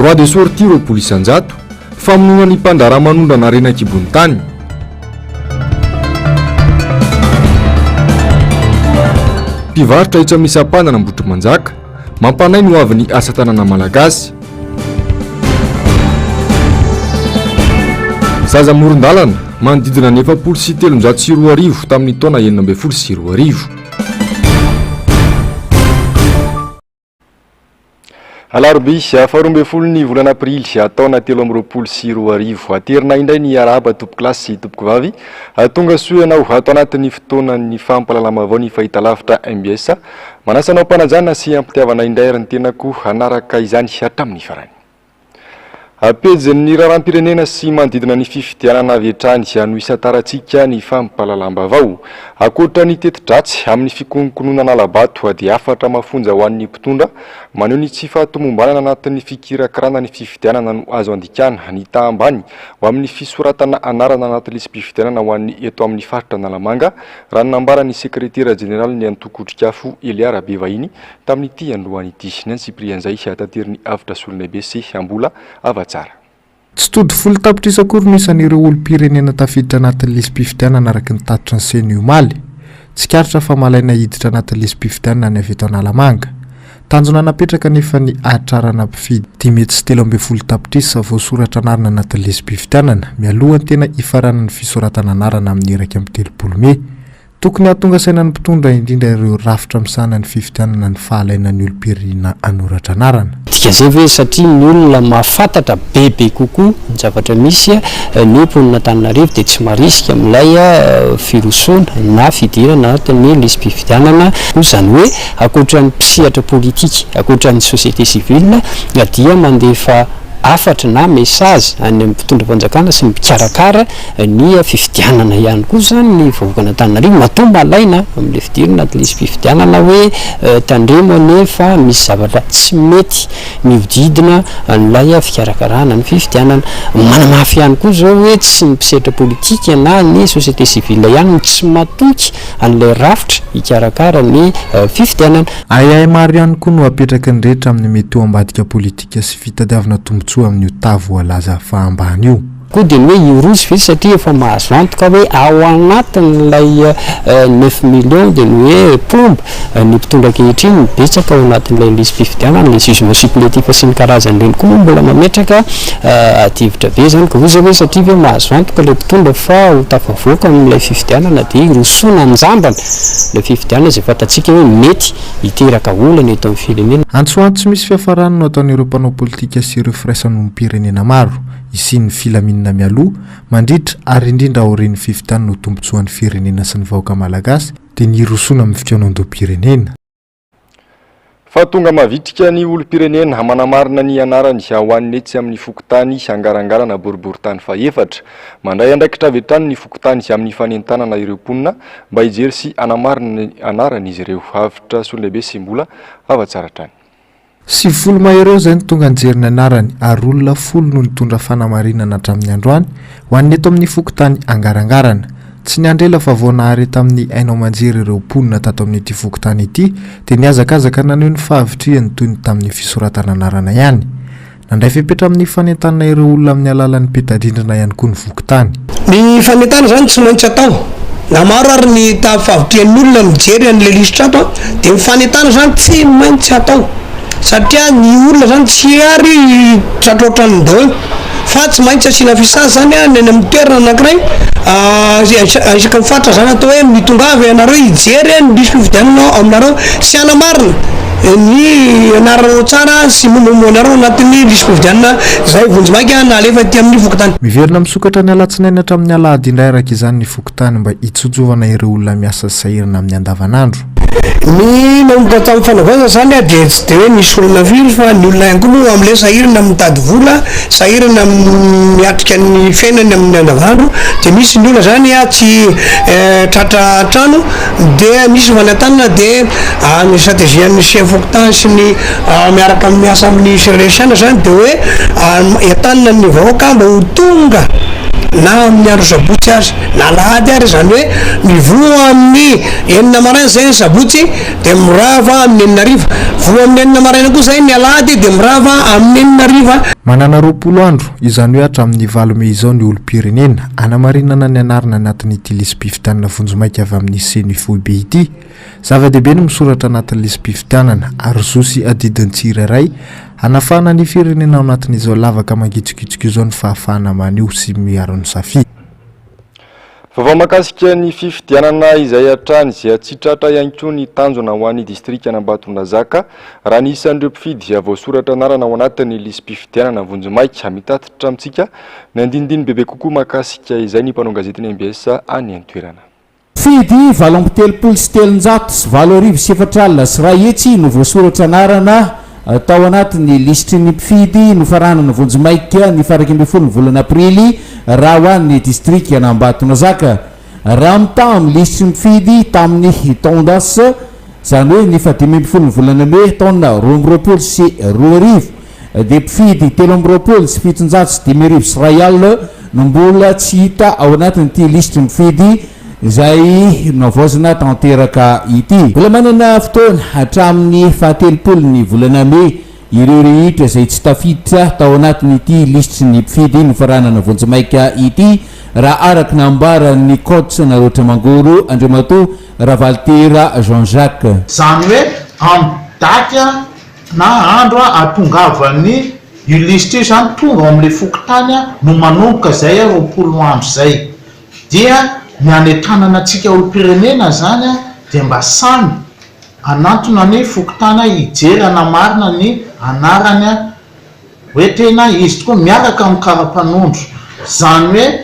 droit de sortie roapolo isan-jato famonoana ny mpandraramanondrana renakibony tany. Mpivarotra itsy amin'ny sampanana Ambotrimanjaka mampanay ny hoavin'ny asa tanana malagasy. Zaza moron-dalana manodidina ny 703 arivo tamin'ny taona 2012 arivo. Alarobia 12 ny volana aprily taona 2012 arivo aterina indray ny araba tompo klasy sy tompo vavy tonga soanao ato anatin'ny fotoanan'ny fampalalama avao ny fahitalavitra MBS manasanao mpanajana sy ampitiavana indray ny tenako anaraka izany hatramin'ny farany. Apejen'ny raharam-pirenena sy manodidina ny fifidianana avetrany no isataratsika ny fampalalamba avao. Akoatra ny teti-dratsy amin'ny fikonkononana alabato dia afatra mafonja ho an'ny mpitondra maneho ny tsy fahatomombanana anatin'ny fikirakarana ny fifidianana no azo andikana ny tahambany ho amin'ny fisoratana anarana anatin'ny fifidianana ho an'ny eto amin'ny faritra Analamanga raha nambaran'ny sekretera jeneraly ny Antokotrikafo Eliara Bevahiny tamin'ity androan'ity ny Siprianzay tateriny avitra solonaibe sy ambola avatsara. Tsy tody folo tapitra isakory no isan'ireo olom-pirenena tafiditra anatin'ny lisam-pifidianana araka ny tatitra ny Seniomaly. Tsikaritra fa malaina hiditra anatin'ny lisam-pifidianana ny avy eto Analamanga. Tanjona napetraka nefa ny ahatrarana mpifidy 10.30 tapitrisa voasoratra anarana anatin'ny lisam-pifidianana mialohan'ny tena ifarana ny fisoratana anarana amin'ny 1 Mey. Tokony hahatonga saina ny mpitondra indrindra ireo rafitra misana ny fifidianana ny fahalainan'ny olom-pirenena anoratra anarana. Dika zay ve satria ny olona mahafantatra bebe kokoa ny zavatra misy ny mponin'Antananarivo dia tsy marisika amin'ilay firosoana na fidirana anatin'ny lisam-pifidianana. Izany hoe akoatra ny mpisihatra politika, akoatra ny société civile dia mandefa afatra na message any mpitondra fanjakana sy mikarakara ny fifidianana ihany koa zany ny vahoaka Antananarivo matomba alaina amin'ilay fidirana anaty lisam-pifidianana hoe tandremo nefa misy zavatra tsy mety mihodidina an'ilay fikarakarana ny fifidianana. Manamafy ihany koa zao hoe tsy ny mpisehatra politika na ny société civile ihany tsy matoky an'ilay rafitra hikarakara ny fifidianana. Ayay maro ihany koa no apetraka ny rehetra amin'ny mety ho ambadika politika sy fitadiavana tombotsoa amin'ny tavo alaza fahambany io. Koa dia hoe iroso vety satria efa mahazo antoka hoe ao anatin'ilay 9 millions dia ny hoe pomba ny mpitondra ankehitriny mibetsaka ao anatin'ilay lisam-pifidianana ilay jugement supplétif sy ny karazany ireny koa mbola mametraka adivitra be zany ka ozy hoe satria hoe mahazo antoka ilay mpitondra fa ho tafavoaka amin'ilay fifidianana dia irosona anjambana ilay fifidianana izay fantatsika hoe mety hiteraka olana eto amin'ny firenena. Antsoany tsy misy fiafarany no ataon'ireo mpanao politika sy ireo firaisan'olom-pirenena maro isin'ny filaminana mialoha mandritra ary indrindra aorian'ny fifidianana ho tombotsoan'ny firenena sy ny vahoaka malagasy dia ny irosona amin'ny fitiavan-doam-pirenena. Fa tonga mavitrika ny olom-pirenena manamarina ny anarany ho an'ny etsy amin'ny fokotany angarangarana boriboritany faefatra mandray andraikitra avetrany ny fokotany amin'ny fanentanana ireo mponina mba hijery sy anamarina ny anarany izy ireo. Avitra solonaibe sy mbola avatsara trany. 70 mahereo zay ny tonga nijeriny anarany ary olona 10 no nitondra fanamarinana hatramin'ny androany ho an'ny eto amin'ny fokotany angarangarana. Tsy niandrela fa vao nahary tamin'ny ainao manjery ireo mponina tato amin'ity fokotany ity dia niazakazaka naneho ny fahavitriany toy ny tamin'ny fisoratana anarana ihany. Nandray fepetra amin'ny fanentanana ireo olona amin'ny alalan'ny petadrindrina ihany koa ny fokotany. Ny fanentana zany tsy maintsy atao. Na maro ary ny fahavitrian'ny olona mijery an'ilay lisitra ato dia ny fanentana zany tsy maintsy atao. Satria ny olona zany tsy ary tratraotrany daholo fa tsy maintsy asiana fisasa zany any amin'ny toerana anankiray isaka mifatra zany atao hoe mitongavy ianareo hijery ny lisam-pifidianana aminareo sy anamarina ny anaranao tsara sy momomo anareo anatin'ny lisam-pifidianana zay vonjimaika na alefa ty amin'ny fokotany. Miverina misokatra ny alatsinainy hatramin'ny alahady indray araka izany ny fokotany mba hitsojovana ireo olona miasa sy sahirana amin'ny andavanandro. Ny manomboka amin'ny fanavaozana zany dia tsy dia hoe misy olona firy fa ny olona ihany koa moa amin'ilay sahirana mitady vola, sahirana miatrika ny fiainany amin'ny andavanandro dia misy ny olona zany tsy tratra trano dia misy vanantanana dia ny stratégian'ny chef fokotany sy ny miaraka amin'ny asa amin'ny seresiana zany dia hoe entanina ny vahoaka mba ho tonga na amin'ny andro sabotsy azy na lahady ary zany hoe mivoa amin'ny enina maraina zay ny sabotsy de mirava amin'ny enina ariva voa amin'ny enina maraina koa zay ny alahady de mirava amin'ny enina ariva. Manana 20 andro izany hoe hatramin'ny 9 Mey izao ny olom-pirenena anamarinana ny anarana anatin'ity lisam-pifidianana vonjomaika avy amin'ny CNFOB ity. Zava-dehibe ny misoratra anatin'ny lisam-pifidianana ary zosy adidin'ny tsirairay anafana ny firenena ao anatin'izao lavaka mangitsokitsika izao ny fahafahana manio sy miaro ny safidy. Vaovao mahakasika ny fifidianana izay hatrany izay atsitratra ihany koa ny tanjona ho an'ny distrika Ambatondrazaka raha ny isan'ireo mpifidy voasoratra anarana ao anatin'ny lisam-pifidianana vonjomaika mitatitra amintsika ny andinindiny bebe kokoa mahakasika izay ny mpanao gazetiny MBS any an-toerana. Fidy 7,7 sy ray hetsy no voasoratra anarana tao anatin'ny lisitry ny mpifidy no faranana vonjomaika ny faraky ambin'ny folo ny volana aprily raha ho an'ny distrika Ambatondrazaka. Raha mita amin'ny lisitry ny mpifidy tamin'ny taondas zany hoe ny fadimy ambin'ny folo ny volana Mey taona 2020 sy 2020 de mpifidy 13 sy 700 sy 5,000 sy ray alina no mbola tsy hita ao anatin'ity lisitry ny mpifidy zay navozana tanteraka ity. Mbola manana fotoana hatramin'ny 17 ny volana Mey ireo rehetra zay tsy tafiditra tao anatin'ity lisitry ny mpifidy no faranana vonjomaika ity raha araky nambaran'ny coach nareo Mangoro Andriamato Ravaltera Jean-Jacques. Zany hoe amin'ny daty na andro atongavan'ny io lisitra io zany tonga amin'le fokotany no manomboka zay 20 andro zay dia ny anetanana antsika olom-pirenena zany de mba samy anatona ny fokotana hijery anamarina ny anarany hoe tena izy tokoa miaraka amin'ny karapanondro. Zany hoe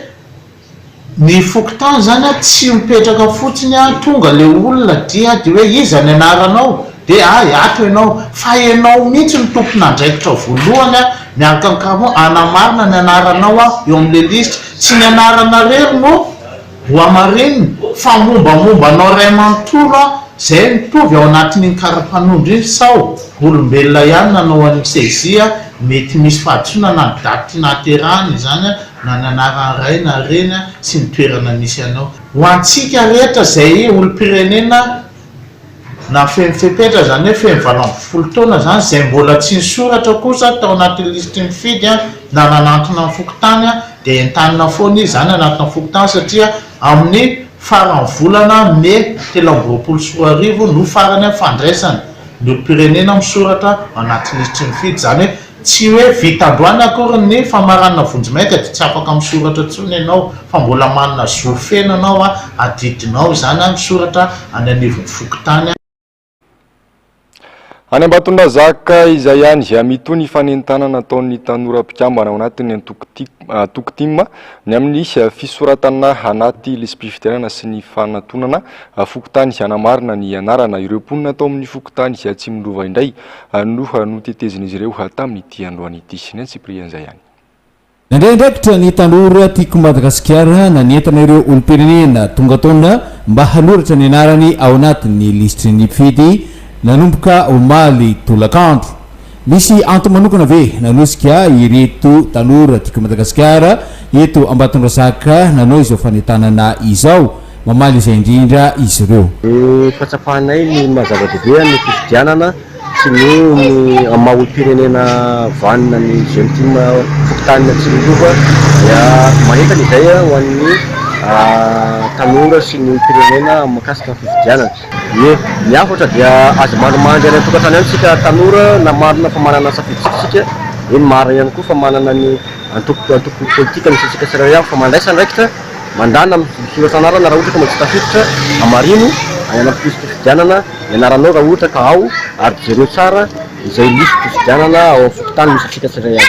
ny fokotana zany tsy mipetraka fotsiny tonga le olona dia hoe iza ny anaranao de ato ianao fa ianao mihitsy ny tompon'andraikitra voalohany miaraka amin'ny karapanondro anamarina ny anaranao eo amin'le lisitra tsy ny anarana rery no ho amarinina fa mombamomba anao ray manontolo zay mitovy ao anatin'ny karapanondro iny sao olombelona ihany nanao an'ny sezia mety misy fahadisona na ny daty naterahany zany na ny anaran'ny ray na reny sy ny toerana misy anao. Ho antsika rehetra zay olom-pirenena na femifepetra zany hoe femy 20 taona zany zay mbola tsy nisoratra kosa tao anatin'ny lisitry ny mpifidy na nanantona ny fokotany de entanina foana izy zany anatina fokotany satria amin'ny farany volana Mey 2020 no farany fandraisana ny olom-pirenena misoratra anatin'ny lisitry ny mpifidy zany hoe tsy hoe vita androany akory ny famaranana vonjomaika de tsy afaka misoratra tsony ianao fa mbola manana zofena anao adidinao zany misoratra any anivon'ny fokotany. Any Ambatondrazaka izay ihany izay mitony fanentanana ataon'ny tanora mpikambana ao anatin'ny Antokotima ny amin'ny fisoratana anaty lisam-pifidianana sy ny fanantonana fokotany izay anamarina ny anarana ireo mponina atao amin'ny fokotany izay tsy milova indray no tetezin'izy ireo tamin'ity androan'ity sy ny Cyprien zay ihany. Ndraindraikitra ny tanora tiako Madagasikara nanentana ireo olom-pirenena tonga taona mba hanoratra ny anarany ao anatin'ny lisitry ny mpifidy nanomboka omaly tolakandro. Misy anto manokana ve nanosika ireto tanora tiako Madagasikara eto Ambatondrazaka nanao izao fanentanana izao mamaly izay indrindra izy ireo. Fatsapanay ny mazava-dehibe ny fifidianana sy ny maha olom-pirenena vanina ny jeune team fokotany tsy milova dia manentana izay ho an'ny tanora sy ny olom-pirenena mahakasika fifidianana. Miafatra dia azo mandrimandry any an-tokatrano ihany sika tanora na marina fa manana safiditsika eny marina ihany koa fa manana ny antoko politika misy sika sirairay fa mandraisa andraikitra mandana misoratra anarana raha ohatra ka tsy tafiditra amarino any anaty fifidianana ianaranao raha ohatra ka ao ary jereo tsara izay lisy fifidianana ao fokotany misy sika sirairay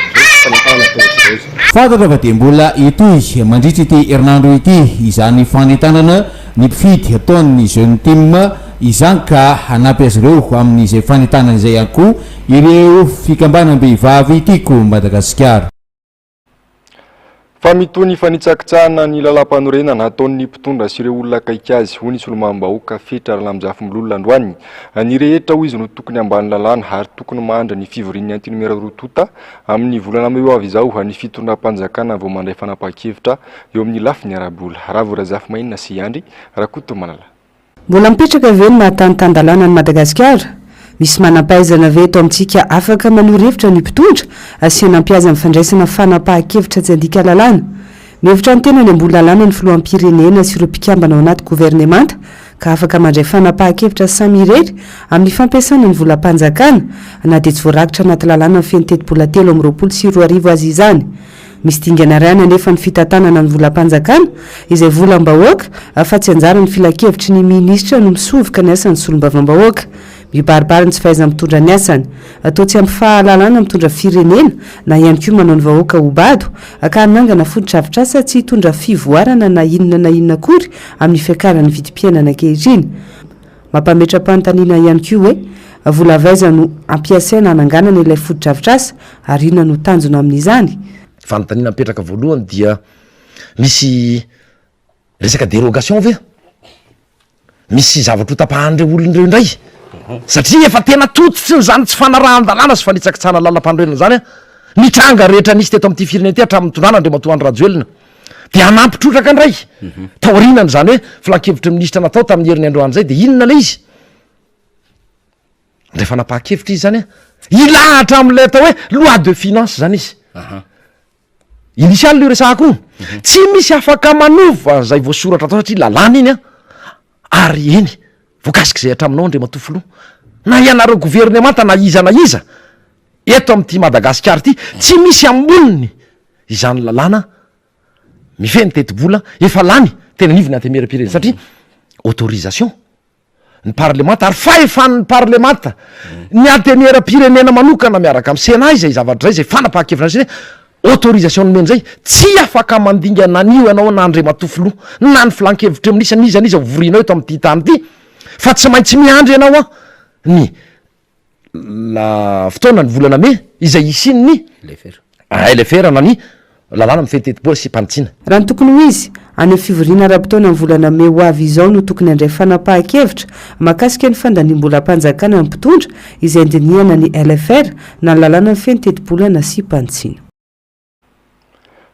fantatra fa dia mbola etoy mandritra ity herinandro ity izany fanentanana ny mpifidy ataon'ny jeune team izany ka hanampy azy ireo amin'izay fanentanana izay ihany koa ireo fikambanam-behivavy tiako Madagasikara. Fa mitony fanitsakitsahana ny lalam-panorena nataon'ny mpitondra sy ireo olona akaiky azy ho nisy olo-mambahoaka fetra ralamjafy milolona androany. Ny rehetra hoy izy no tokony ambany lalàna ary tokony mahandra ny fivorian'ny antinimera rotota amin'ny volana eo avy izao ny fitondram-panjakana vao mandray fanapahan-kevitra eo amin'ny lafiny arabola. Ravorazafy mainina sy andry rakoto manala. Mbola mipetraka ve ny mahatanitandalàna ny Madagasikara? Misy manampahaizana ve eto amintsika afaka manoro-hevitra ny mpitondra asiana ampiaza amin'ny fandraisana fanapahan-kevitra tsy andika lalàna. Mihevitra ny tena ny ambony lalàna ny filohampirenena sy ireo mpikambana ao anaty governemanta ka afaka mandray fanapahan-kevitra samy irery amin'ny fampiasana ny volam-panjakana na dia tsy voarakitra anaty lalàna ny feno 3 sy 4 azy izany. Misy dingana rana nefa ny fitantanana ny volam-panjakana izay volam-bahoaka fa tsy anjara ny filakevitry ny minisitra no misovoka ny asany solombavam-bahoaka. Mibaribary ny tsy fahaiza mitondra ny asany atao tsy ampy fahalalana mitondra firenena na ihany koa manao ny vahoaka hobado ka hanangana fototra-avitrasa tsy hitondra fivoarana na inona kory amin'ny fiakaran'ny vidim-piainana ankehitriny. Mampametra-panontaniana ihany koa hoe vola avaiza no ampiasaina hananganana ilay fototra-avitrasa ary inona no tanjona amin'izany. Fanontaniana mipetraka voalohany dia misy resaka dérogation ve? Misy zavatra ho tapahan'ireo olon'ireo indray? Satria efa tena tototsy ny zany tsy fanarahan-dalàna sy fanitsakitsahana lalam-pandroenana zany ny tranga rehetra nisy teto amin'ity firenena ity hatramin'ny tondrana Andriamatoa Rajoelina dia anampy-trotraka indray taorinany zany hoe filan-kevitry ministra natao tamin'ny herin'ny androany zay dia inona lay izy ndray fanapahan-kevitra izy zany ilahatra amin'ilay atao hoe loi de finance zany izy initialy io resahako tsy misy afaka manova zay voasoratra atao satria lalàna iny ary eny voakasiky zay hatraminao Andriamatoa filoha na ianareo governemanta na iza eto amin'ity Madagasikara ity tsy misy amboniny izany lalàna mifeny teti-bola efa lany tena nivony antemera-pirenena satria autorisation ny parlemanta ary fahefan'ny parlemanta ny antemera-pirenena manokana miaraka amin'ny Sénat izay zavatra zay zay fanapahan-kevitra sy autorisation nomeny zay tsy afaka mandinga nanio ianao na Andriamatoa filoha na ny filan-kevitra minisa niza vorinao eto amin'ity tany ity fa tsy maintsy miandry ianao ny fotoana ny volana me izay isin'ny leferana ny lalàna mifety teti-bola sy mpanitsina. Raha ny tokony ho izy any fivoriana ara-potoana ny volana me ho avy izao no tokony handray fanapahan-kevitra mahakasika ny fandaniam-bolam-panjakana ny mpitondra izay andinihana ny LFR na ny lalàna mifeny teti-bola na sy mpanitsina.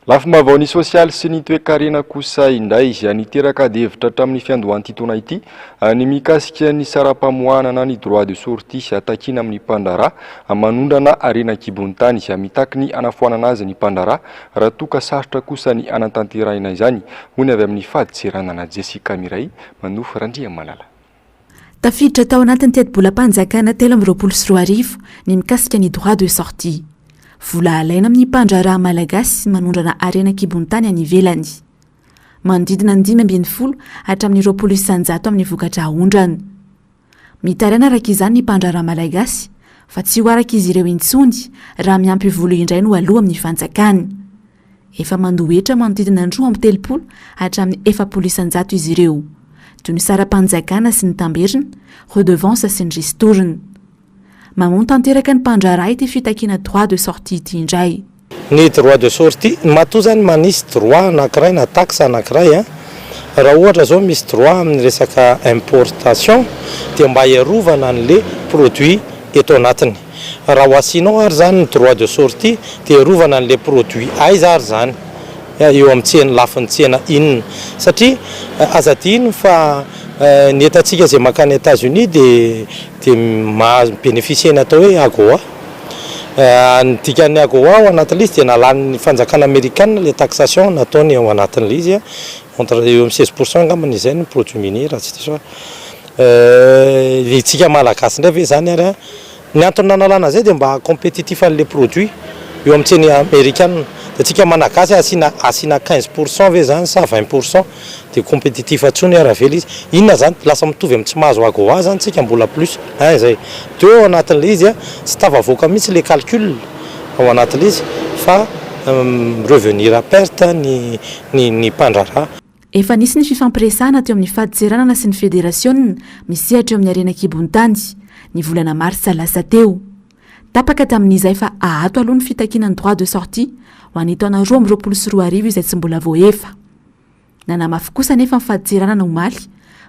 Lafy mavao ny sosialy sy ny toe-karena kosa indray niteraka devitra hatramin'ny fiandohan'ity taona ity ny mikasika ny sara-pamohanana ny droit de sortie atakina amin'ny mpandrara manondrana arena-kibon'ny tany mitaky ny anafoanana azy ny mpandrara raha toka sarotra kosa ny anatanterahina izany hony avy amin'ny faditseranana Jessica Miray manofo Randria Malala. Tafiditra tao anatin'ny teti-bolam-panjakana 3 ny mikasika ny droit de sortie. Vola alaina amin'ny mpandrara malagasy manondrana arena-kibon'ny tany any ivelany. Manodidina ny 520 hatramin'ny 20 isanjato amin'ny vokatra ahondrana. Mitaraina araka izany ny mpandrara malagasy fa tsy ho araka izy ireo intsony raha miampy vola indray no aloha amin'ny fanjakany. Efa mandohetra manodidina ny 3 hatramin'ny 40 isanjato izy ireo. Toy ny sara-panjakana sy ny tamberina, redevance sy ny ristorina. Mamono tanteraka ny mpandrara ity fitakiana droit de sortie ity indray. Ny droit de sortie matoa zany manisy droit anankiray na taxe anankiray raha ohatra zao misy droit amin'ny resaka importation dia mba iarovana an'le produit eto anatiny. Raha ho asianao ary zany ny droit de sortie dia iarovana an'le produit aiza ary zany eo amin'ny tsena lafin'ny tsena inona satria azadino fa ny etantsika zay makany États-Unis dia maha-bénéficier atao hoe AGOA. Ny dikan'ny AGOA ao anatin'ilay izy dia nalan'ny fanjakana Amerikana le taxation nataony ao anatin'ilay izy entre eo amin'ny 16% angambany izay ny produit minier raha tsy diso itsika malagasy indray ve zany ary ny antony nanalana zay dia mba compétitif an'le produit eo amin'ny tseny Amerikana. Tsika malagasy asina 15% ve zany sa 20% dia compétitif atsony ara vela izy inona zany lasa mitovy amin'ny tsy mahazo AGOA zany tsika mbola plus zay teo ao anatin'ilay izy tsy tafavoaka mihitsy le calcul ao anatin'ilay izy fa revenir à perte ny mpandrara. Efa nisy ny fifampiresahana teo amin'ny faditseranana sy ny federasiona misehatra eo amin'ny arena-kibon'ny tany ny volana marsa lasa teo. tapaka tamin'izay fa ahato aloha ny fitakinany droit de sortie ho any taona 2024 izay tsy mbola voaefa. Nanamafy kosa nefa mifadijerana omaly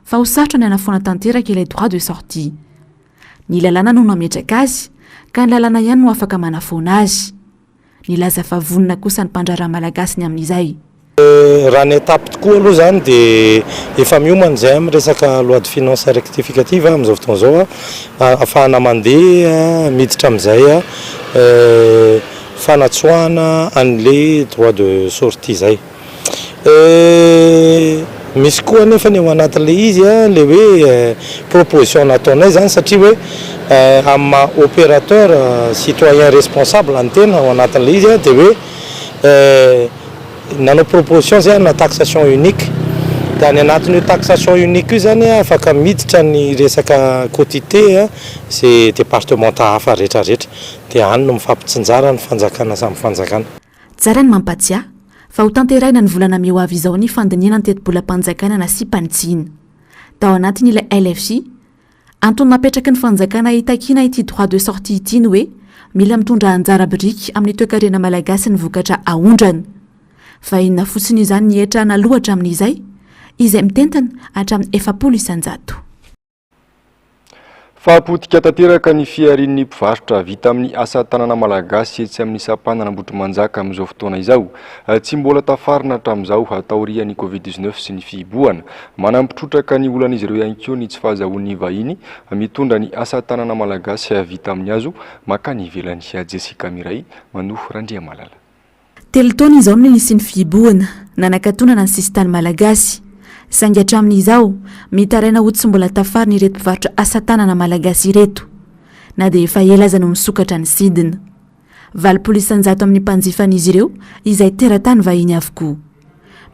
fa ho sarotra ny anafoana tanteraka ilay droit de sortie. Ny lalàna no nametraka azy ka ny lalàna ihany no afaka manafoana azy. Nilaza fa vonina kosa ny mpandraharaha malagasy ny amin'izay. Raha ny étape tokoa aloha zany dia efa miomana izay amin'ny resaka loi de finance rectificative amin'izao fotoana izao ahafahana mandeha miditra amin'izay fanatsoahana an'ilay droit de sortie izay. Misy koa nefa ny ao anatin'ilay izy le hoe proposition nataonay zany satria hoe amin'ny opérateur citoyen responsable ny tena ao anatin'ilay izy dia hoe nanao proposition zay na taxation unique da ny anatin'io taxation unique io zany afaka miditra ny resaka quotité zay départementat hafa rehetrarehetra dia any no mifampitsinjara ny fanjakana samy fanjakana. Tsara ny mampatsiahy fa ho tanterahina ny volana meo avy izao ny fandiniana ny teti-bolam-panjakana na sipanitsiny. Tao anatin'ilay LFC antony napetraka ny fanjakana itakina ity droit de sortie ity ny hoe mila mitondra anjara biriky amin'ny toe-karena malagasy ny vokatra aondrany. Fa inona fotsiny izany ny etra nalohatra amin'izay izay mitentana hatramin'ny 700 isanjato. Fahapotika tanteraka ny fiarin'ny mpivarotra vita amin'ny asa tanana malagasy etsy amin'ny sampanana Ambotrimanjaka amin'izao fotoana izao. Tsy mbola tafarina hatramin'izao hataorian'ny Covid-19 sy ny fihibohana. Manampitrotraka ny olan'izy ireo ihany koa ny tsy fahazahoan'ny vahiny mitondra ny asa tanana malagasy vita amin'ny hazo makany ivelany. Jessica Miray manohy Randriamalala. 3 taona izao ny nisian'ny fihibohana nanakatonana ny sistany malagasy. Saingy hatramin'izao mitaraina ho tsy mbola tafarina ireto mpivarotra asa tanana malagasy ireto na dia efa ela aza no misokatra ny sidina. 700 isanjato amin'ny mpanjifan'izy ireo izay teratany vahiny avokoa.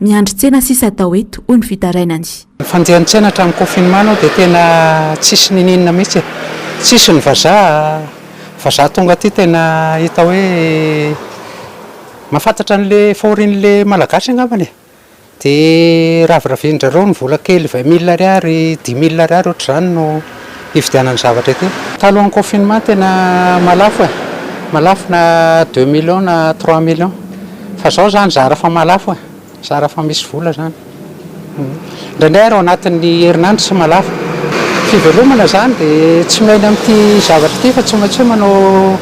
Miandry tsena sisa atao eto hoy ny fitarainany. Fandehan'ny tsena hatramin'ny confinement dia tena tsisy nininina mihitsy. Tsisy ny vazaha tonga aty tena hita hoe mahafantatra an'ilay fahorian'ilay malagasy angambany. Dia raviravin-drareo ny vola kely 20 000 ariary 10 000 ariary ohatr'izany no hividianany zavatra ety. Talohan'ny confinement tena malafo na 2 millions na 3 millions. Fa zao zany zara fa malafo zara fa misy vola zany. Indraindray ary ao anatin'ny herinandro tsy malafo. Fivelomana zany dia tsy miaina amin'ity zavatra ity fa tsy maintsy manao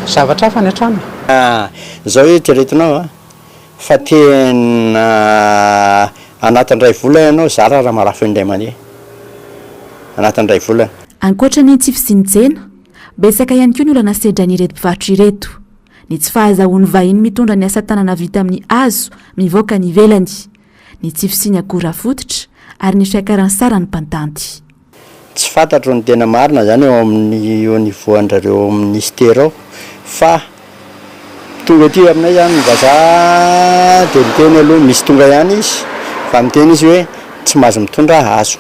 zavatra hafa ny an-trano. Zao hoe jeretinao fa tena anatin'ray vola ianao zara raha malafo indray mandeha anatin'ray vola. Ankoatra ny tsy fisinitsena besaka ihany koa ny olana sedra n'ireto mpivarotra ireto. Ny tsy fahazahoan'ny vahiny mitondra ny asa tanana vita amin'ny hazo mivoaka ny ivelany. Ny tsy fisiny akora fototra ary ny fiakaran'ny sara ny mpantanty. Tsy fantatro ny tena marina zany eo amin'ny nivoan-drareo ministera ao fa tonga aty aminay zany ny vazaha dia miteny aloha misy tonga ihany izy fa miteny izy hoe tsy mahazo mitondra hazo.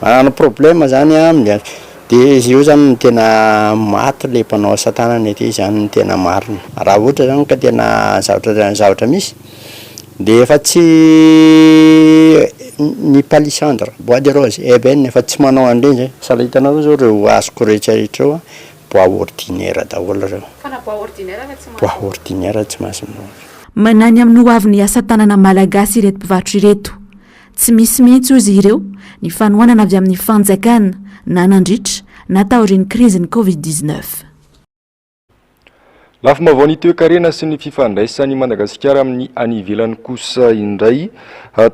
Manana problème zany amin'ny hazo. Dia izy io zany tena maty ilay mpanao asa tanana ety zany tena marina. Raha ohatra zany ka tena zavatra misy dia efa tsy ny palissandre bois de rose eben efa tsy manao an'ireny zay. Sala hitanao zao reo azoko rehetrarehetra eo bois ordinaire daholo reo. Bois ordinaire tsy mahazo. Manany amin'ny hoavin'ny asa tanana malagasy ireto mpivarotra ireto. Tsy misy mihitsy izy ireo ny fanohanana avy amin'ny fanjakana na nandritra na taorian'ny krizin'ny Covid-19. Lafo mavao ny toe-karena sy ny fifandraisan'ny Madagasikara amin'ny any ivelany kosa indray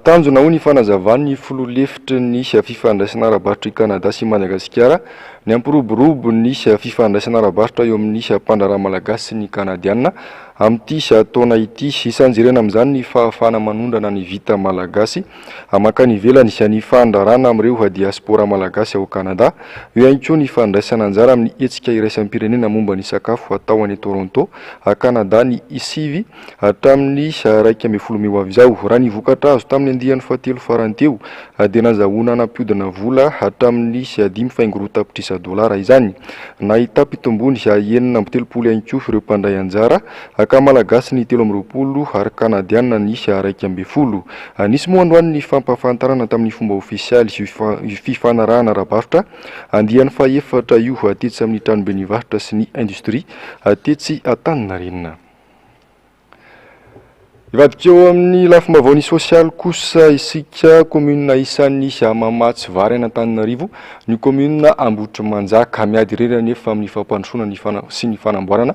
tanjona ho ny fanazavany fololefitry ny fifandraisana ara-barotra i Kanada sy Madagasikara ny ampiroborobo ny fifandraisana ara-barotra eo amin'ny mpandraharaha malagasy sy ny kanadiana amin'ity taona ity isanjerena amin'izany ny fahafahana manondrana ny vita malagasy makany ivelany sy ny fandrarana amin'ireo diaspora malagasy ao Kanada. Eo ihany koa ny fandraisana anjara amin'ny hetsika iraisam-pirenena momba ny sakafo atao any Toronto Kanada ny isivy hatramin'ny 1 meo avy izao. Raha ny vokatra azo tamin'ny andihan'ny 7 farany teo dia nazahoana nampiodina vola hatramin'ny 5 tapitrisa $7 izany. Nahita pitombony enina amby 30 ihany koa ireo mpandray anjara ka malagasy ny 30 ary kanadiana ny 110. Nisy moa androany ny fampahafantarana tamin'ny fomba ofisialy fifanarahana ara-barotra andiany fa efatra io atetsy amin'ny tranobe ny varotra sy ny industria atetsy Antaninarenina. Ivadikeo amin'ny lafim-baovao sosialy kosa isika commune isan'ny mamatsy vary Antananarivo ny commune Ambohitrimanjaka miady ireny nefa amin'ny fampandrosoana sy ny fanamboarana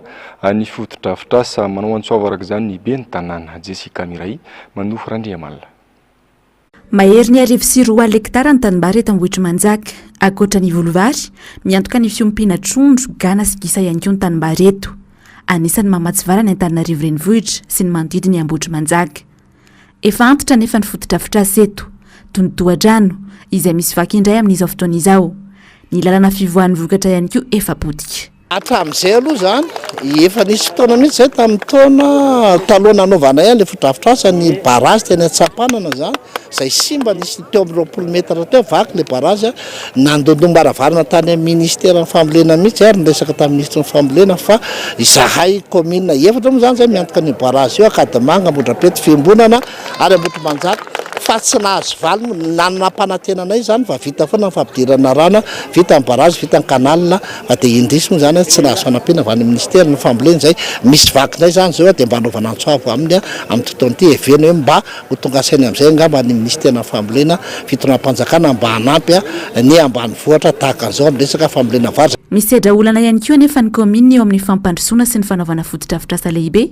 ny fotodrafitrasa manao antsoava araka izany ny be ny tanàna. Jessica Miray manofy Randriamalina. Mahery ny 4 hektara ny tanimbary eto Ambohitrimanjaka akoatra ny volovary miantoka ny fiompiana trondro gana sy gisa ihany koa ny tanimbary eto. Anisan'ny mamatsy vary ny Antananarivo renivohitra sy ny manodidina ny Ambohitrimanjaka. Efa antitra nefa ny fotodrafitrasa eto toy ny tohadrano izay misy vaky indray amin'izao fotoana izao. Ny lalana fivoahan'ny vokatra ihany koa efa potika. Hatramin'izay aloha zany efa nisy fotoana mihitsy zay tamin'ny taona taloha nanaovana ihany le fotodrafitrasa ny barazy teny Antsapanana zany izay simba nisy teo amin'ny 20 metatra teo vaky le barazy nandondombaravarina tany amin'ny ministère fambolena mihitsy ary niresaka tamin'ny ministre fambolena fa izahay commune efatra moa zany zay miantoka ny barazy io Akadimanga, Ambohidrapety, Fiambonana ary Ambohitrimanjaka fa tsy nahazo valy nanampanantenanay zany fa vita foana ny fampidirana rano vita ny barazy vita ny kanalina fa dia indrisy moa zany tsy nahazo fanampina avy any ministère ny fambolena zay misy vakinay zany zao dia mba anaovana antsoavo aminy amin'ny tontolo ity eveny hoe mba ho tonga sainy amin'izay ngamba ny ministère ny fambolena fitonam-panjakana mba hanampy ny ambanivohitra tahaka an'izao amin'ny resaka fambolena vary. Misedra olana ihany koa nefa ny commune eo amin'ny fampandrosoana sy ny fanaovana fotodrafitrasa lehibe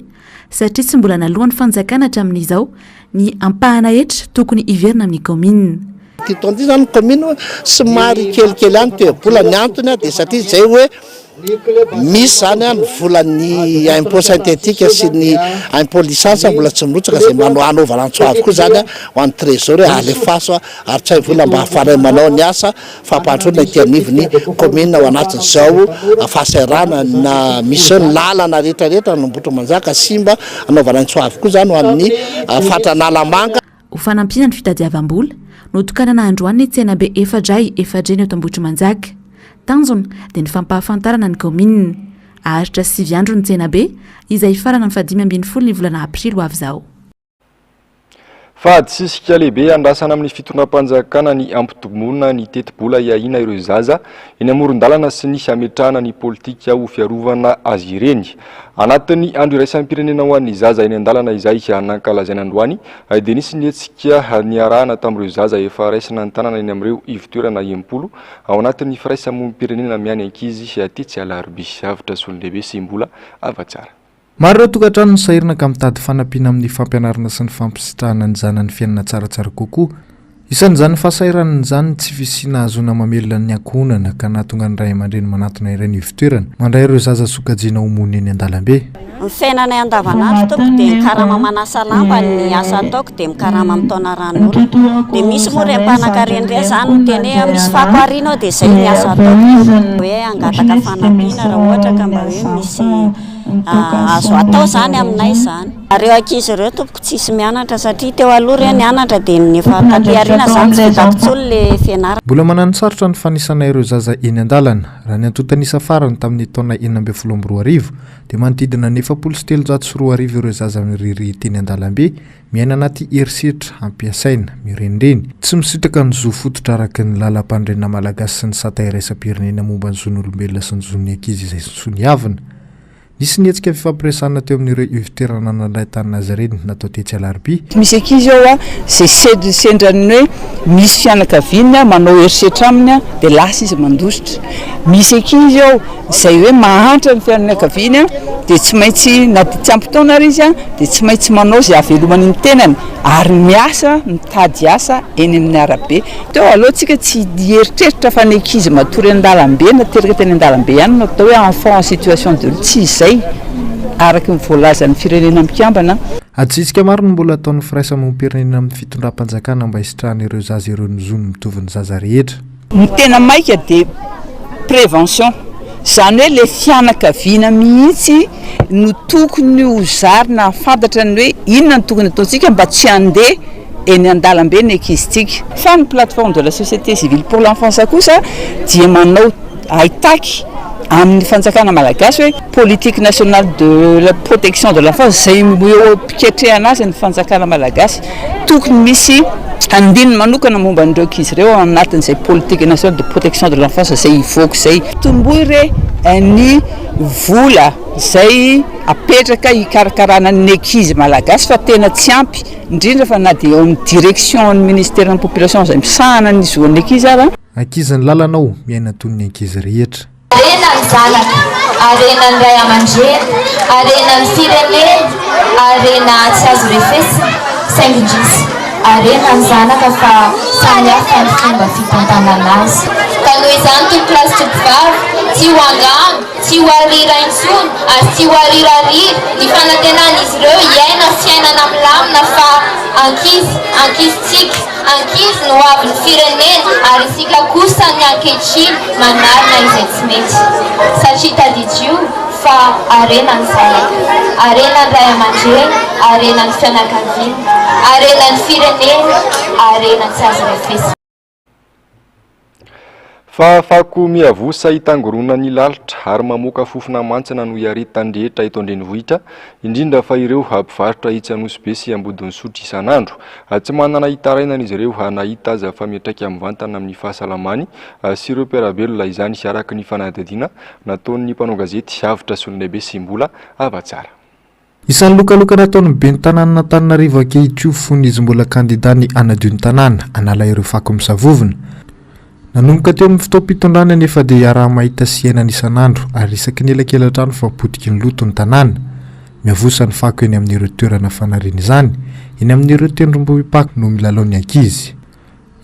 satria tsy mbola nalohan'ny fanjakana hatramin'izao ny ampahana hetra tokony iverina amin'ny commune. Titoanty zany commune somary kelikely any toe-bola ny antony dia satria zay hoe misy zany ny volan'ny impôt synthétique sy ny impôt licence mbola tsy mirotsaka zay anaovana antsoavo koa zany ho an'ny trésor alefaso ary tsy hay vola mba hafaray manao ny asa fampandroana ity anivony commune ao anatin'izao fahasairana na misy ny lalana rehetrarehetra no Ambohitrimanjaka simba anaovana antsoavo koa zany ho an'ny fatran'Alamanga. Ho fanampina ny fitadiavam-bola notokanana androany ny tsenabe efadray efadreny eto Ambohitrimanjaka. Tanjona dia ny fampahafantarana ny commune aharitra 9 andro ny tsenabe izay farana ny 5 ny volana aprily avy izao. Fady sisika lehibe andrasana amin'ny fitondram-panjakana ny ampitomonina ny teti-bola iahina ireo zaza eny amoron-dalana sy ny hametrahana ny politika ho fiarovana azy ireny. Anatin'ny andro iraisam-pirenena ho an'ny zaza eny an-dalana izay nankalazaina androany dia nisy nietsika niarahana tamin'ireo zaza efa raisina ny tanàna eny amin'ireo ivitoerana 10 ao anatin'ny firaisamonim-pirenena miany ankizy atetsy alarobia avitra solondehibe sy mbola avatsara. Maro ireo tokantrano ny sahirana ka mitady fanampiana amin'ny fampianarana sy ny fampisitahana ny zanany fiainana tsaratsara kokoa. Isan'izany fahasahiranany zany tsy fisiana azona mamelona ny ankohonana ka nahatonga ny ray aman-dreny manatona ireny ivitoerana mandray ireo zaza sokajiana homony eny an-dalambe. Ny fiainanay andavanandro toko dia mikarama manasa lamba ny asa ataoko dia mikarama mitaona ran'olona dia misy moa ream-panankareny zany no teny hoe misy fako ariana dia izay ny asa ataoko hoe angataka fanampiana raha ohatra ka mba hoe misy azo atao zany aminay zany. Areo ankizy ireo tompoko tsisy mianatra satria teo aloha ireo nianatra dia nefa taty ariana zany tsy vitako tsolo le fianarana. Mbola manano sarotra ny fanisana ireo zaza eny an-dalana raha ny antotanisa farany tamin'ny taona 2012 dia manodidina 703 ireo zaza miriry teny an-dalambe miaina anaty herisetra ampiasaina mirenireny tsy misitraka ny zo fototra araka ny lalam-pandrenena malagasy sy ny satairaisam-pirenena momba ny zon'olombelona sy ny zon'ny ankizy izay sony avina. Nisy nietsika fifampiresana teo amin'ireo ivitoerana nandray tany Nazareny natao tetsy alarobia. Misy ankizy ao zay sendrany hoe misy fianakaviana manao herisetra aminy dia lasa izy mandositra. Misy ankizy ao izay hoe mahantra ny fianakaviana dia tsy maintsy na tsy ampitaona ary izy dia tsy maintsy manao izay avelomany ny tenany ary miasa mitady asa eny amin'ny arabe. Teo aloha tsika tsy heritreritra fa ny ankizy matory an-dalambe nateraka teny an-dalambe ihany no atao hoe enfant en situation de tsy izay araka ny voalazan'ny firenena mikambana. Atsitsika maro no mbola ataon'ny firaisamonim-pirenena amin'ny fitondram-panjakana mba hisitrahana ireo zaza ireo ny zony mitovy ny zaza rehetra. Ny tena maika dia prévention izany hoe le fianakaviana mihitsy no tokony ho zarina fantatra ny hoe inona no tokony ataontsika mba tsy handeha eny an-dalambe ny ankizitsika. Fa ny plateforme de la société civile pour l'enfance kosa dia manao ahitaky amin'ny fanjakana malagasy hoe politique nationale de la protection de l'enfance zay eo piketrehana azy ny fanjakana malagasy tokony misy andininy manokana momba an'ireo ankizy ireo anatin'izay politique nationale de protection de l'enfance zay ivoaka zay tombohy ny vola zay apetraka hikarakarana ny ankizy malagasy fa tena tsy ampy indrindra fa na dia eo amin'ny direction ny ministère ny population zay misahana ny zoan'ny ankizy ara ankiziny lalanao miaina toy ny ankizy rehetra arena ny zanaka arena ny ray aman-dreny arena ny firenena arena tsy azo refesy saingy-drisy arena ny zanaka fa samy hafa ny fomba fitantanana azy ka noho izany tompolasy tompivavy tsy ho angamo tsy ho arira intsony ary tsy ho arirarira ny fanantenan'izy ireo iaina fiainana milamina fa ankizitsika ankizy no avy ny firenena ary isika kosa ny ankehitriny manarina izay tsy mety satria tadidio fa arena ny zanaka arena ny ray aman-dreny arena ny fianakaviana arena ny firenena arena tsy azo refesy fafako miavosa hitangorona ny lalitra ary mamoaka fofona mantsana no iaritandrehetra eto andrenivohitra indrindra fa ireo hampivarotra itsy Anosy sy Ambodiny Sotro isan'andro tsy manana hitarainana izy ireo hanahita aza fametraka amin'ny vantana amin'ny fahasalamany sy ireo mpiarabelona izany sy araka ny fanadihadiana nataon'ny mpanao gazety avitra Solonaibe sy Mbola Avatsara. Isan'ny lokaloka nataon'ny ben'ny tanàna Antananarivo ankehitriny fony izy mbola kandida ny hanadio ny tanàna hanala ireo fako misavovona. Nanomboka teo amin'ny fotoam-pitondrana nefa dia iaraha mahita sy iainana isan'andro ary isaky ny elakelan-trano fampodiky ny loto ny tanàna. Miavosa ny fako eny amin'ireo toerana fanariana izany, eny amin'ireo tendrombohim-pako no milalaon'ny ankizy.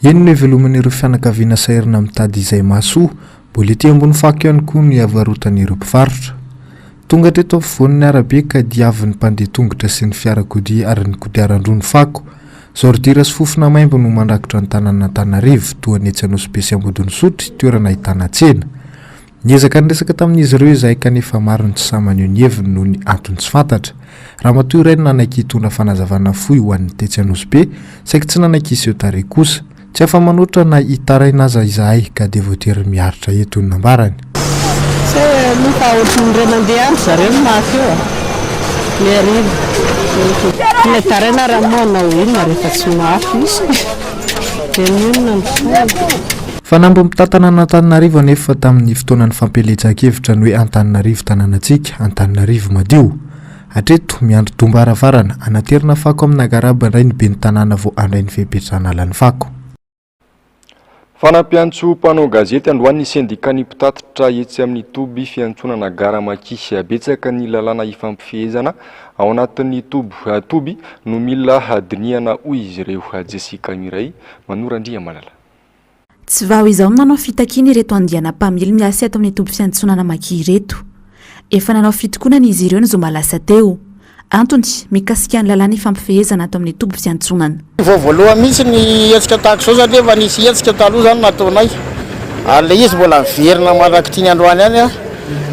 Eny no iveloman'ireo fianakaviana sairina mitady izay mahasoa, mbola ety ambony fako ihany koa no iavarotan'ireo mpivarotra. Tonga teto afovoan'ny arabe ka diavin'ny mpandeha tongotra sy ny fiarakodia ary ny kodiaran-droa ny fako. Zordira sy fofona maimbo no mandrakotra ny tanàna Antananarivo toa ny etsy Anosy sy Ambodiny Sotro toerana ahitana tsena. Niezaka niresaka tamin'izy ireo izay kanefa maro ny tsy samanio ny heviny noho ny antony tsy fantatra. Ramatoa iray nanaiky hitondra fanazavana fohy ho an'ny tetsy Anosy saingy tsy nanaiky iseho tarehy kosa. Tsy afa manoatra na hitaraina aza izahay ka dia voatery miaritra eto ny nambarany. Nuka ohatrany ray mandeha andro zareo no mafy eo le arivo le taraina raha moana ho inona rehefa tsy mafy izy dia minona ny fanambo mitantana an'Antananarivo anefa tamin'ny fotoanan'ny fampeletsakevitra ny hoe Antananarivo tanànantsika Antananarivo madio. Hatreto miandro dombaravarana anaterina fako amin'ny Nagaraba indray ny ben'ny tanàna vao andray ny fepetrana ala ny fako. Fanampiantso mpanao gazety androany ny sendikany mpitatitra etsy amin'ny toby fiantsonana Garamakisy betsaka ny lalàna ifampifehezana ao anatin'ny toby no mila hadiniana hoy izy ireo. Jessica Miray Manorandria Malala. Tsy vao izao nanao fitakiana ireto andiana-mpamily miasa ato amin'ny toby fiantsonana Maki ireto. Efa nanao fitokonana izy ireo ny zoma lasa teo. Antony mikasika ny lalàna ifampifehezana ato amin'ny toby fiantsonana. Voalohany mihitsy ny hetsika tahaka izao satria efa nisy hetsika taloha zany nataonay. Ary le izy mbola miverina mandrakitry ny androany any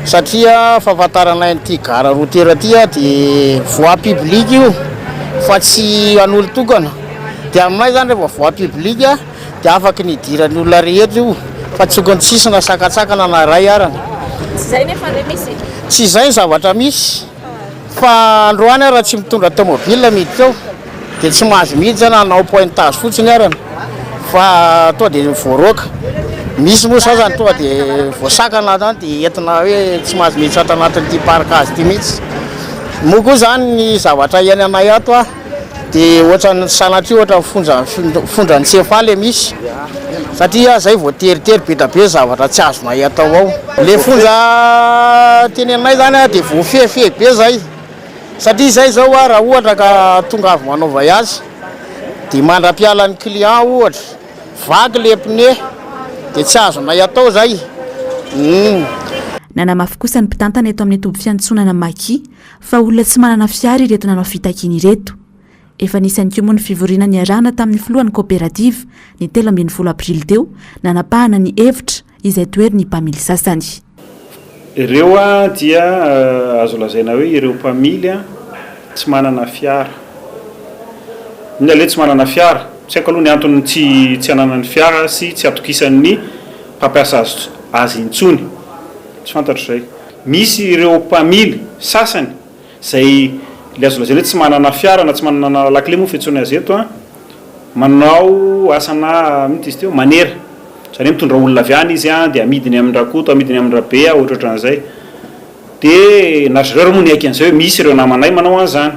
satria fahafantaranay n'ity gara rotera ty dia voie publique io fa tsy an'olo tokana. Dia aminay zany rehefa voie publique dia afaka ny idiran'ny olona rehetra io fa tsy tokony tsisy na sakatsakana na ray arana. Tsy zay nefa le misy. Tsy zay zavatra misy. Fa androany raha tsy mitondra tomobile miditra ao dia tsy mahazo mihitsy zany anao pointage fotsiny arana fa toa dia voaroaka. Misy moa sasany toa dia voasakana zany dia entina hoe tsy mahazo miditra anatin'ity parkage ity mihitsy. Moa koa zany ny zavatra iainanay ato dia ohatran'ny sanatria ohatra fondran'ny sefaly misy satria zay voateritery be da be zavatra tsy azonay atao ao. Le fonja tenenay zany dia voafefe be zay satria zay zao raha ohatra ka tonga avy manao voyage dia mandra-pialan'ny client ohatra vaky le pneu dia tsy azonay atao zay. Nanamafy kosa ny mpitantana eto amin'ny toby fiantsonana Maki fa olona tsy manana fiara ireto nanao fitakiana ireto. Efa nisan'ny koa ny fivoriana ny arahana tamin'ny filohan'ny kooperativa ny 13 aprily teo nanapahana ny hevitra izay toery ny mpamily sasany. Ireo dia azo lazaina hoe ireo mpamily tsy manana fiara. Ny ale tsy manana fiara, tsy haiko aloha ny antony tsy ananany fiara sy tsy atokisan'ny mpampiasa azy azy intsony tsy fantatro zay. Misy ireo mpamily sasany zay le azo lazay hoe tsy manana fiara na tsy manana lakile moa fiantsony azy eto a, manao asana mity izy teo manera, zany hoe mitondra olona avy any izy a de amidiny amin-drakoto, amidiny amin-drabe a ohatrohatran'izay. De na zareo moa niaiky an'izay hoe misy ireo namanay manao an'izany.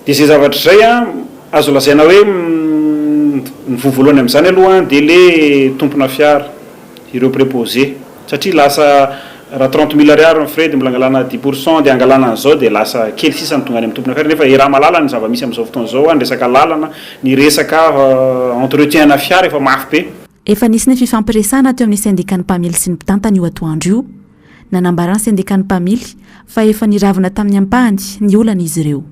De zay zavatra zay a azo lazaina hoe ny vovoalohany amin'izany aloha de le tompona fiara ireo préposé, satria lasa raha 30 000 ariary ny frais de mbola angalana 10% de angalana an'izao de lasa kely sisa ny tonga any amin'ny tompona fiara, nefa raha malala ny zava-misy amin'izao fotoana zao a, ny resaka lalana, ny resaka entretien na fiara efa mafy be. Efa nisy ny fifampiresana teo amin'ny syndicat ny mpamily sy ny mpitantana io atoandro io, nanambarany syndicat ny mpamily fa efa niravina tamin'ny ampahany ny olana izy ireo.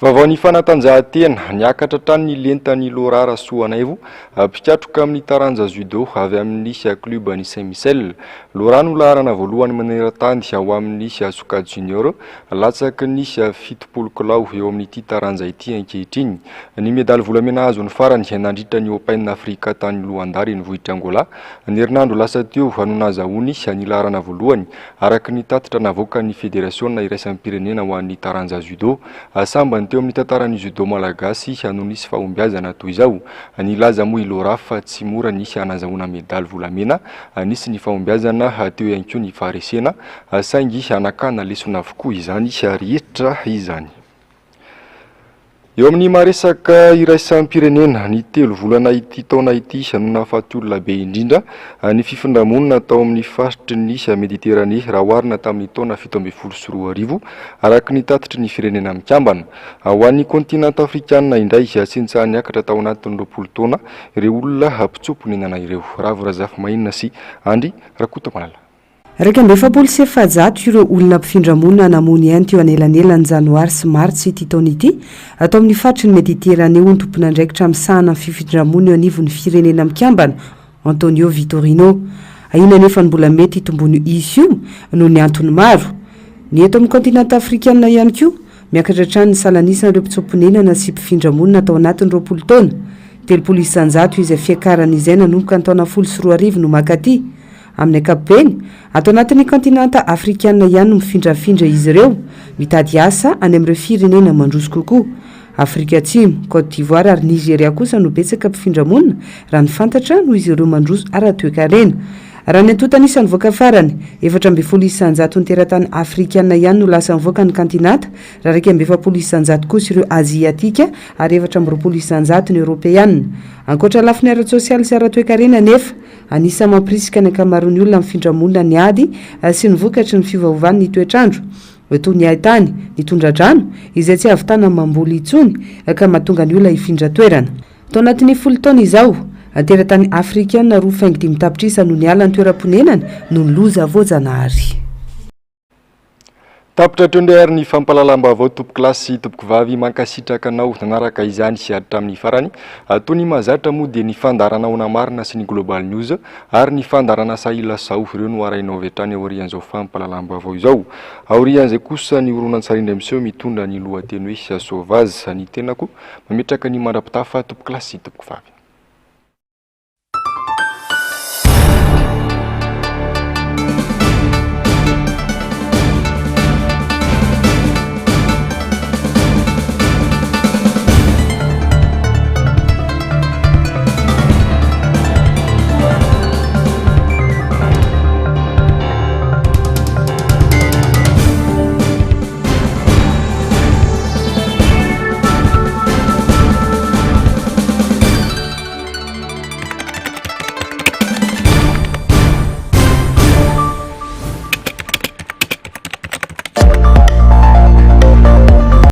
Vaovao ny fanatanjahantena niakatra trany ny lentany Lorara Soanaivo mpikatroka amin'ny taranja judo avy amin'ny club ny Saint-Michel. Lora no laharana voalohany maneran-tany ao amin'ny Sokaj Junior latsaky ny 70 kilao eo amin'ity taranja ity ankehitriny. Ny medaly volamena azo ny farany nandritra ny Open Afrika tany Luandary ny vohitra Angola. Ny herinandro lasa teo nazahoany ny laharana voalohany araky ny tatitra navoaka ny fédération iraisam-pirenena ho an'ny taranja judo. Sambany teo amin'ny tantaran'ny judo malagasy no nisy fahombiazana toy izao. Nilaza moa i Lora fa tsy mora nisy anazahoana medaly volamena, nisy ny fahombiazana teo ihany koa ny faharesena saingy anakana lesona avokoa izany rehetra izany. Eo amin'ny maresaka iraisam-pirenena ny 3 volana ity taona ity no nahafaty olona be indrindra ny fifindramonina tao amin'ny faritry ny Mediterranée raha oharina tamin'ny taona 1724 araky ny tatitry ny firenena mikambana. Ho an'ny kontinent afrikanina indray tsintsahany niakatra tao anatin'ny 20 taona ireo olona mpitsopo ny nana ireo. Ravorazafy Mainina sy Andry Rakota Malala. Raika amby efapolo sy efajato ireo olona mpifindramona namony ihany teo anelanelan'ny janoary sy martsy ity taona ity atao amin'ny faritry ny Mediterranée ho ny tompona andraikitra misahana amin'ny fifindramona eo anivon'ny firenena mikambana Antonio Vitorino. Ahina nefa ny mbola mety itombony isy io noho ny antony maro. Ny eto amin'ny kontinanta afrikanina ihany koa miakatra hatrany ny salanisan'ireo mpitsomponenana sy mpifindramona atao anatin'ny 20 taona. 3 isanjato izay fiakarana izay nanomboka ny taona 14 no makaty. Amin'ny ankapobeny atao anatin'ny kontinanta afrikanina ihany no mifindrafindra izy ireo mitady asa any amin'ireo firenena mandroso kokoa. Afrika Atsimo, Côte d'Ivoire ary Nigeria kosa no betsaka mpifindramona raha ny fantatra no izy ireo mandroso ara-toekarena. Raha ny antota anisan'ny voaka farany 14 isanjato ny teratany afrikanina ihany no lasa mivoaka ny kontinanta raha 20 isanjato kosa ireo aziatika ary 20 isanjato ny europeanina. Ankoatra lafiny ara-tsosialy sy ara-toekarena nefa anisa mampirisika ny ankamaroan'ny olona mifindramona ny ady sy ny vokatry ny fiovaovan'ny ny toetrandro. Toy ny haitany, ny tondra-drano izay tsy avy tany mamboly intsony ka mahatonga ny olona hifindra toerana. Tao anatin'ny 10 taona izao teratany afrikanina 2.5 tapitrisa no niala ny toeram-ponenany no ny loza voajanahary. Tapitra trondry ny fampalalam-baovao tompo klasy tompoky vavy mankasitraka anao nanaraka izany sy aditra amin'ny farany toy ny mahazatra moa dia ny fandarana ona marina sy ny global news ary ny fandarana sahila sao ireo no arainao avy hatrany aorian'izao fampalalam-baovao izao. Aorian'izay kosa ny horonan-tsarindry amin'izao mitondra ny lohateny hoe sauvage ny tenako mametraka ny mandrapitafa tompo klasy tompoky vavy.